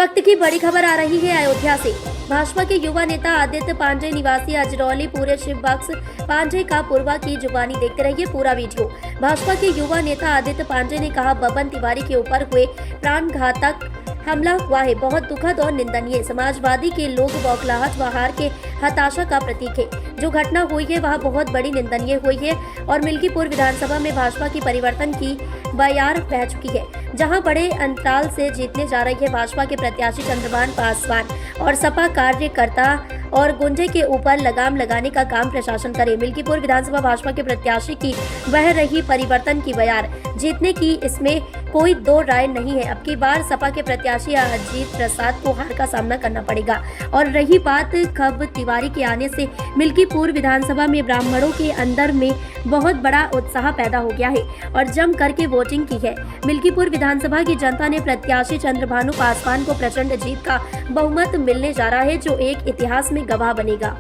वक्त की बड़ी खबर आ रही है अयोध्या से। भाजपा के युवा नेता आदित्य पांडे निवासी अजरौली पूरे शिवबख्श पांडे का पूर्वा की जुबानी देखते रहिए पूरा वीडियो। भाजपा के युवा नेता आदित्य पांडे ने कहा, बबन तिवारी के ऊपर हुए प्राणघातक हमला हुआ है, बहुत दुखद और निंदनीय। समाजवादी के लोग बौखलाहट व हार के हताशा का प्रतीक है। जो घटना हुई है वह बहुत बड़ी निंदनीय हुई है और मिल्कीपुर विधानसभा में भाजपा की परिवर्तन की बयार बह चुकी है, जहां बड़े अंतराल से जीतने जा रही है भाजपा के प्रत्याशी चंद्रभान पासवान और सपा कार्यकर्ता और गुंडे के ऊपर लगाम लगाने का काम प्रशासन करे। मिल्कीपुर विधानसभा भाजपा के प्रत्याशी की बह रही परिवर्तन की बयार जीतने की, इसमें कोई दो राय नहीं है। अब की बार सपा के प्रत्याशी अजीत प्रसाद को हार का सामना करना पड़ेगा। और रही बात खब तिवारी के आने से, मिल्कीपुर विधानसभा में ब्राह्मणों के अंदर में बहुत बड़ा उत्साह पैदा हो गया है और जम करके वोटिंग की है। मिल्कीपुर विधानसभा की जनता ने प्रत्याशी चंद्रभानु पासवान को प्रचंड जीत का बहुमत मिलने जा रहा है, जो एक इतिहास में गवाह बनेगा।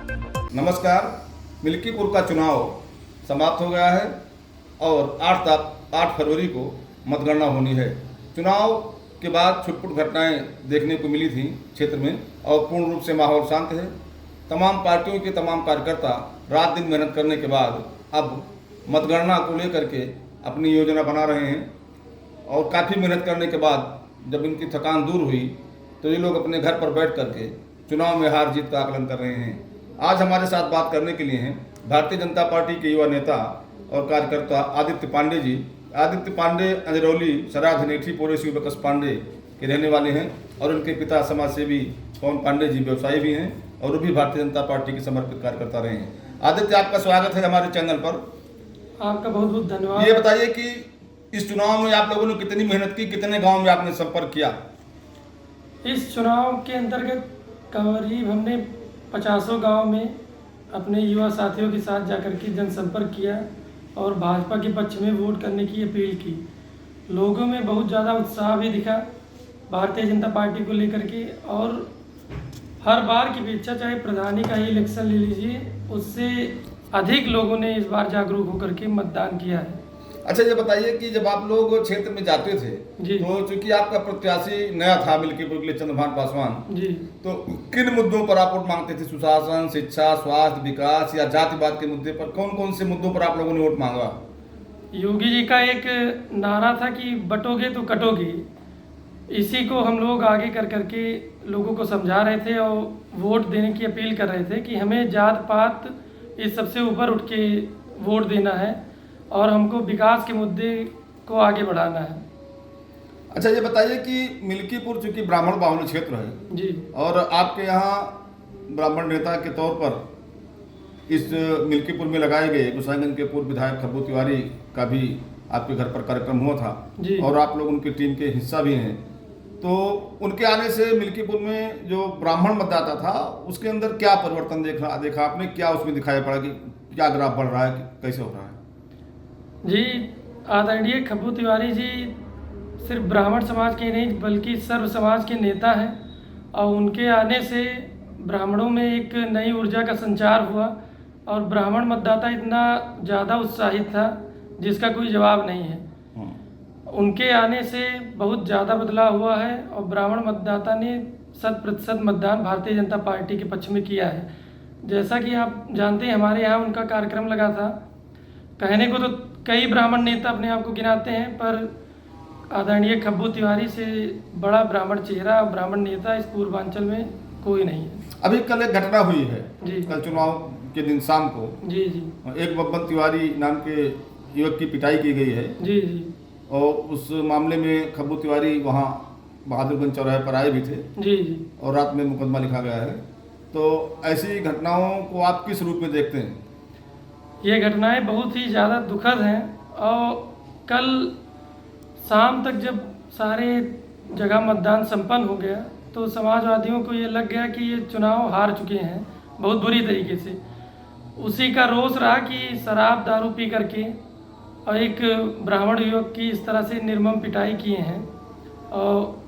नमस्कार। मिल्कीपुर का चुनाव समाप्त हो गया है और 8 फरवरी को मतगणना होनी है। चुनाव के बाद छुटपुट घटनाएं देखने को मिली थी क्षेत्र में और पूर्ण रूप से माहौल शांत है। तमाम पार्टियों के तमाम कार्यकर्ता रात दिन मेहनत करने के बाद अब मतगणना को लेकर के अपनी योजना बना रहे हैं और काफ़ी मेहनत करने के बाद जब इनकी थकान दूर हुई तो ये लोग अपने घर पर बैठ करके चुनाव में हार जीत का आकलन कर रहे हैं। आज हमारे साथ बात करने के लिए हैं भारतीय जनता पार्टी के युवा नेता और कार्यकर्ता आदित्य पांडे जी। आदित्य पांडे अजरौली सराय धनेठी पूरे शिवबख्श पांडे के रहने वाले हैं और उनके पिता समाज सेवी पवन पांडे जी व्यवसायी भी हैं और वो भी भारतीय जनता पार्टी के समर्पित कार्यकर्ता रहे हैं। आदित्य, आपका स्वागत है हमारे चैनल पर। आपका बहुत बहुत धन्यवाद। ये बताइए कि इस चुनाव में आप लोगों ने कितनी मेहनत की, कितने गाँव में आपने संपर्क किया? इस चुनाव के अंतर्गत करीब हमने 50 गाँव में अपने युवा साथियों के साथ जाकर के जनसंपर्क किया और भाजपा के पक्ष में वोट करने की अपील की। लोगों में बहुत ज़्यादा उत्साह भी दिखा भारतीय जनता पार्टी को लेकर के, और हर बार की अपेक्षा चाहे प्रधानी का ही इलेक्शन ले लीजिए, उससे अधिक लोगों ने इस बार जागरूक होकर के मतदान किया है। अच्छा, ये बताइए कि जब आप लोग क्षेत्र में जाते थे तो चूंकि आपका प्रत्याशी नया था मिल्कीपुर के लिए चंद्रभान पासवान जी, तो किन मुद्दों पर आप वोट मांगते थे? सुशासन, शिक्षा, स्वास्थ्य, विकास या जातिवाद के मुद्दे पर कौन कौन से मुद्दों पर आप लोगों ने वोट मांगा? योगी जी का एक नारा था कि बटोगे तो कटोगे। इसी को हम लोग आगे कर करके लोगों को समझा रहे थे और वोट देने की अपील कर रहे थे कि हमें जात पात इस सबसे ऊपर उठ के वोट देना है और हमको विकास के मुद्दे को आगे बढ़ाना है। अच्छा, ये बताइए कि मिल्कीपुर चूंकि ब्राह्मण बाहुल्य क्षेत्र है जी, और आपके यहाँ ब्राह्मण नेता के तौर पर इस मिल्कीपुर में लगाए गए गोसाईगंज के पूर्व विधायक खब्बू तिवारी का भी आपके घर पर कार्यक्रम हुआ था जी, और आप लोग उनकी टीम के हिस्सा भी हैं। तो उनके आने से मिल्कीपुर में जो ब्राह्मण मतदाता था उसके अंदर क्या परिवर्तन देखा आपने? क्या उसमें दिखाई पड़ा कि क्या ग्राफ बढ़ रहा है, कैसे हो रहा है? जी, आदरणीय खब्बू तिवारी जी सिर्फ ब्राह्मण समाज के नहीं बल्कि सर्व समाज के नेता हैं और उनके आने से ब्राह्मणों में एक नई ऊर्जा का संचार हुआ और ब्राह्मण मतदाता इतना ज़्यादा उत्साहित था जिसका कोई जवाब नहीं है। उनके आने से बहुत ज़्यादा बदलाव हुआ है और ब्राह्मण मतदाता ने 100% मतदान भारतीय जनता पार्टी के पक्ष में किया है। जैसा कि आप जानते हैं हमारे यहाँ उनका कार्यक्रम लगा था। कहने को तो कई ब्राह्मण नेता अपने आप को गिनाते हैं, पर आदरणीय खब्बू तिवारी से बड़ा ब्राह्मण चेहरा और ब्राह्मण नेता इस पूर्वांचल में कोई नहीं है। अभी कल एक घटना हुई है जी, कल चुनाव के दिन शाम को जी जी एक बबन तिवारी नाम के युवक की पिटाई की गई है जी जी, और उस मामले में खब्बू तिवारी वहाँ बहादुरगंज चौराहे पर आए भी थे जी जी, और रात में मुकदमा लिखा गया है। तो ऐसी घटनाओं को आप किस रूप में देखते हैं? ये घटनाएं बहुत ही ज़्यादा दुखद हैं और कल शाम तक जब सारे जगह मतदान संपन्न हो गया तो समाजवादियों को ये लग गया कि ये चुनाव हार चुके हैं बहुत बुरी तरीके से। उसी का रोष रहा कि शराब दारू पी करके और एक ब्राह्मण युवक की इस तरह से निर्मम पिटाई किए हैं। और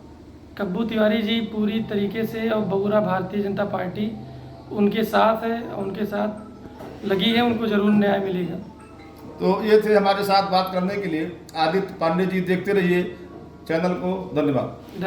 खब्बू तिवारी जी पूरी तरीके से और बगुरा भारतीय जनता पार्टी उनके साथ है, उनके साथ लगी है, उनको जरूर न्याय मिलेगा। तो ये थे हमारे साथ बात करने के लिए आदित्य पांडे जी। देखते रहिए चैनल को। धन्यवाद।